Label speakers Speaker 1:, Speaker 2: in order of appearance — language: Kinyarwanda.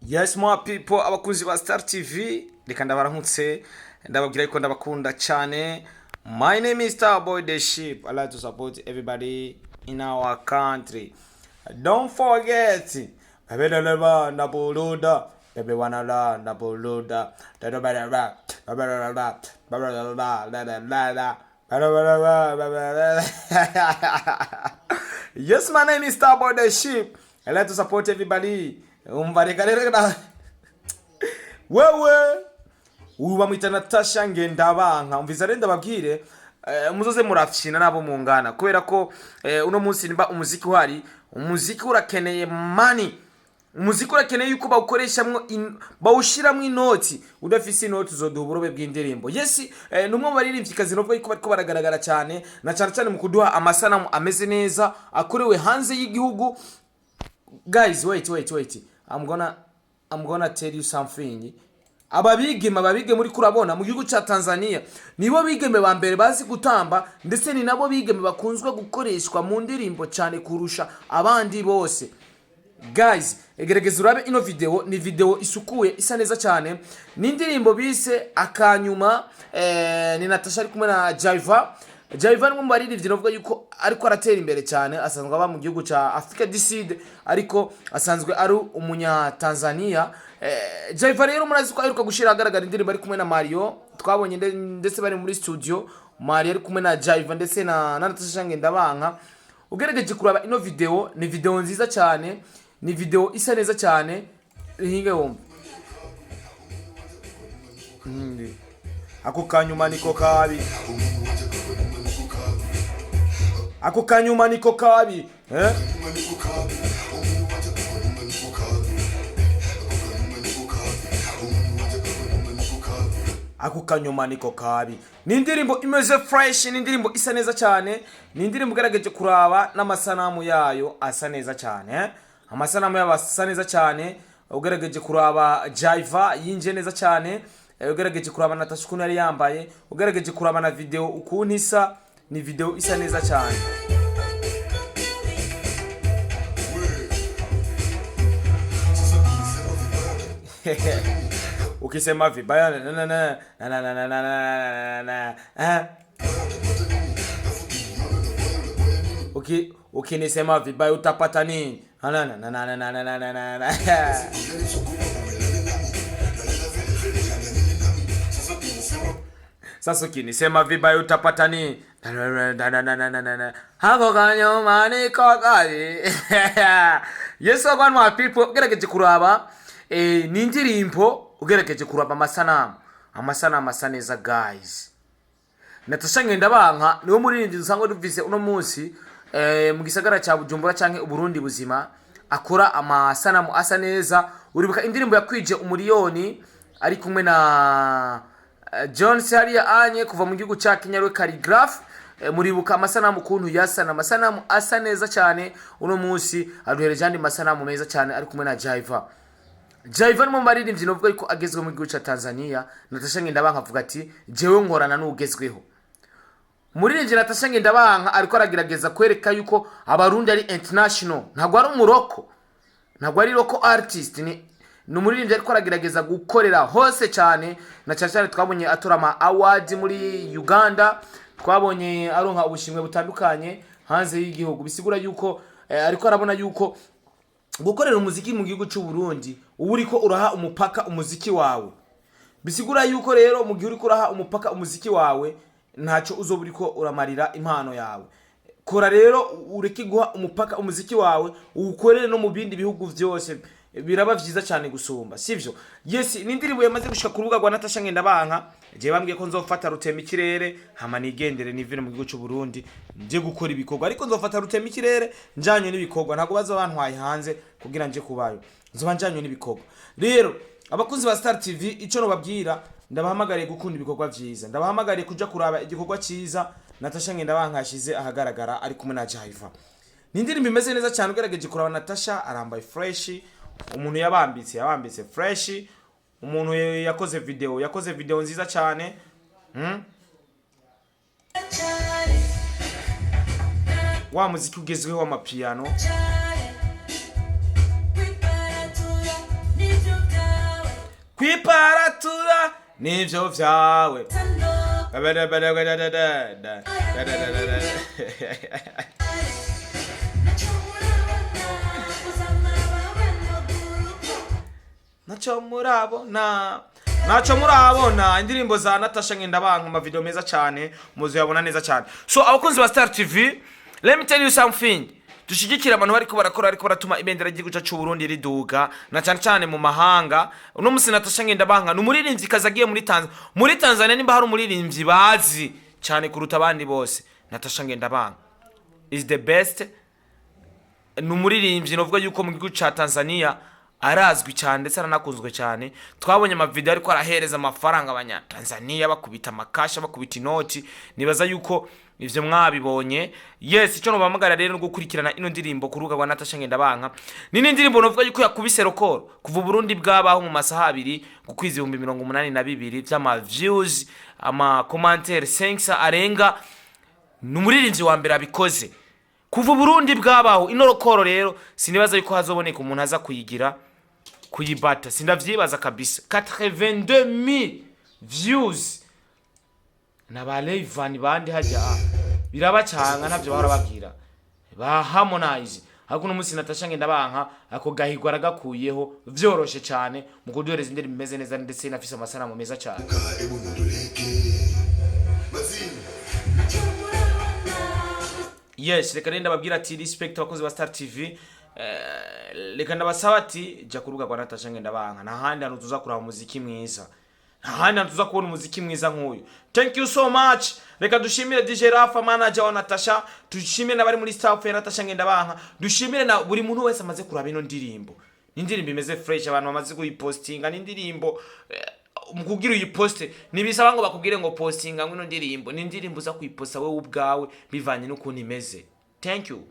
Speaker 1: Yes, my people, abakunzi ba Star TV, reka ndabaramutse, ndababwira yuko ndabakunda cyane. My name is Starboy the Sheep. I like to support everybody in our country. Don't forget, baby la na boluda, baby wanna la na boluda, Yes, my name is Starboy the Sheep. I like to support everybody. Wewe uba mwita Natasha Ngendabanka umviza renda babwire muzoze murafyina nabo mungana kubera ko uno munsi nimba umuziki uhari, umuziki urakeneye money, umuziki urakeneye yuko bawukoreshamwe bawushiramwe inoti, udafise inoti uzoduha uburobe bw'indirimbo. Yes, numwe baririmvyikazi novuga yuko bariko baragaragara cyane na cyane mu kuduha amasanamu ameze neza akorewe hanze y'igihugu. Guys, wait. I'm gonna tell you something. Ababigeme muri kurabona mu gihugu ca Tanzania nibo bigeme ba mbere bazi gutamba, ndetse ni nabo bigeme bakunzwe gukoreshwa mu ndirimbo cyane kurusha abandi bose. Guys, egerageza urabe ino video, ni video isukuye isa neza cyane. Ni indirimbo bise Akanyuma, ni Natasha ari kumwe na Jaiva ni mu baririmbyi novuga yuko ariko aratera imbere cyane, asanzwe aba mu gihugu ca Africa du Sud ariko asanzwe ari umunya Tanzania. Jaiva rero murazi ko aheruka gushira agaragara indirimbo ari kumwe na Mario, twabonye ndetse bari muri studio, Mario ari kumwe na Jaiva ndetse na Natasha Ngendabanka. Ugerageje kuraba ino video, ni video nziza cyane, ni video isa neza cyane. Hinge wumva ako kanyuma niko kabi, ako kanyuma niko kabi, ako kanyuma niko kabi. Ni indirimbo imeze fresh, ni indirimbo isa neza cyane, ni indirimbo ugerageje kuraba n'amasanamu yayo asa neza cyane, amasanamu yayo asa neza cyane. Ugerageje kuraba Jaiva yinje neza cyane, ugerageje kuraba Natasha ukuntu yari yambaye, ugerageje kuraba na video ukuntu isa, ni video isa neza cyane. Ukisema vibaya ukinisema vibaya utapata nini? Sasa ukinisema vibaya utapata nini? Hako kanyuma niko kabi. Yes, my people, ugerageje kuraba ni indirimbo, ugerageje kuraba amasanamu asa neza. Guys, Natasha Ngendabanka niwo muririmbyi dusangwa duvise uno munsi mu gisagara cya Bujumbura canke Uburundi buzima, akora amasanamu asa neza. Uribuka indirimbo yakwije umuriyoni ari kumwe na John Saria anye kuva mu gihugu cya Kenya, rwe Calligraph. Muribuka amasanamu kuntu yasana, amasanamu asa neza cyane. Uno munsi aduhereje andi masanamu meza cyane ari kumwe na Jaiva ni mu baririmbyi novuga yuko agezwe mu gihugu cya Tanzania. Natasha Ngendabanka avuga ati jewe nkorana n'ugezweho. Muririmbyi Natasha Ngendabanka ariko aragerageza kwereka yuko abarundi ari international, ntabwo ari umuroko, ntabwo ari local artist, ni umuririmbyi ariko aragerageza gukorera hose cyane. Na cyane twabonye atora ama award muri Uganda, twabonye aronka ubushimwe butandukanye hanze y'igihugu. Bisigura yuko ariko arabona yuko gukorera umuziki mu gihugu cy'u Burundi ubu uriko uraha umupaka umuziki wawe. Bisigura yuko rero mu gihe uriko uraha umupaka umuziki wawe ntacyo uzoba uriko uramarira impano yawe. Kora rero ureke guha umupaka umuziki wawe, ukorere no mu bindi bihugu byose, biraba vyiza cyane gusumba, sivyo? Yes, ni indirimbo yamaze gushika ku rubuga rwa Natasha Ngendabanka. Je bambwiye ko nzofata Rutema Ikirere hama nigendere nivire mu gihugu cy'u Burundi nje gukora ibikorwa, ariko nzofata Rutema Ikirere njanye n'ibikorwa, ntago bazobantwaye hanze kugira nje kubayo, nzoba njanye n'ibikorwa. Rero abakunzi ba Star TV, ico no babwira, ndabahamagariye gukunda ibikorwa vyiza, ndabahamagariye kuja kuraba igikorwa ciza Natasha Ngendabanka yashize ahagaragara ari kumwe na Jaiva. Ni indirimbo imeze neza cyane, ugerageje kuraba Natasha arambaye fresh, umuntu yabambitse fresh, umuntu yakoze video nziza cyane. Wa muziki ugezweho w'amapiano. kwiparatura nivyo vyawe. Nacho murabona indirimbo za Natasha Ngendabanka mu video meza cyane muzuyabona neza cyane. So abakunzi ba Star TV, let me tell you something. Dushigikira abantu bariko barakora ariko baratuma ibendera ry'igihugu cyacu Burundi riduga na cyane cyane mu mahanga. Uno musi Natasha Ngendabanka numuririmbyi kazagiye muri Tanzania nimba hari umuririmbyi bazi cyane kuruta abandi bose. Natasha Ngendabanka is the best. Numuririmbyi novuga yuko mu gihugu cya Tanzania arazwi cyane ndetse aranakunzwe cyane. Twabonye ama video ariko arahereza amafaranga abanya Tanzania bakubita amakasha bakubita inoti. Nibaza yuko ivyo mwabibonye. Yes, ico no bamagara rero no gukurikirana ino ndirimbo kuruga kwa Natasha Ngendabanka. Ni n'indirimbo novuga yuko yakubise record kuva Burundi bwabaho mu masaha abiri gukwiza 82 vy'ama views, ama commentaires 5 arenga. Numuririmbyi wa mbere abikoze kuva Burundi bwabaho. Ino record rero sinibaza yuko hazoboneka umuntu aza kuyigira kuyibata, sindavyibaza kabisa. 82,000 views na Ivan bandi hajya birabacanga ntavyo bahora babwira ba Harmonize. Hakuno musi Natasha Ngendabanka ako gahigwa aragakuyeho vyoroshe cyane mu kudoreza indirimbo imeze neza ndetse inafise amasanamu meza cyane. Yes, reka nenda babwira ati respect abakozi ba Star TV. Reka ndabasaba ati jya kuruga kwa Natasha Ngendabanka nta handi hantu tuza kuraba umuziki mwiza, nta handi hantu tuza kubona umuziki mwiza nk'uyu. Thank you so much. Reka dushimire DJ Rafa manager wa Natasha, dushimire n'abari muri staff ya Natasha Ngendabanka, dushimire na buri muntu wese amaze kuraba ino ndirimbo. N'indirimbo imeze fresh, abantu bamaze kuyipostinga n'indirimbo mukugira uyiposte nibisaba ngo bakubwire ngo postinga ngwino ndirimbo. N'indirimbo za kuyiposta wewe ubwawe bivanye n'ukuntu imeze. Thank you.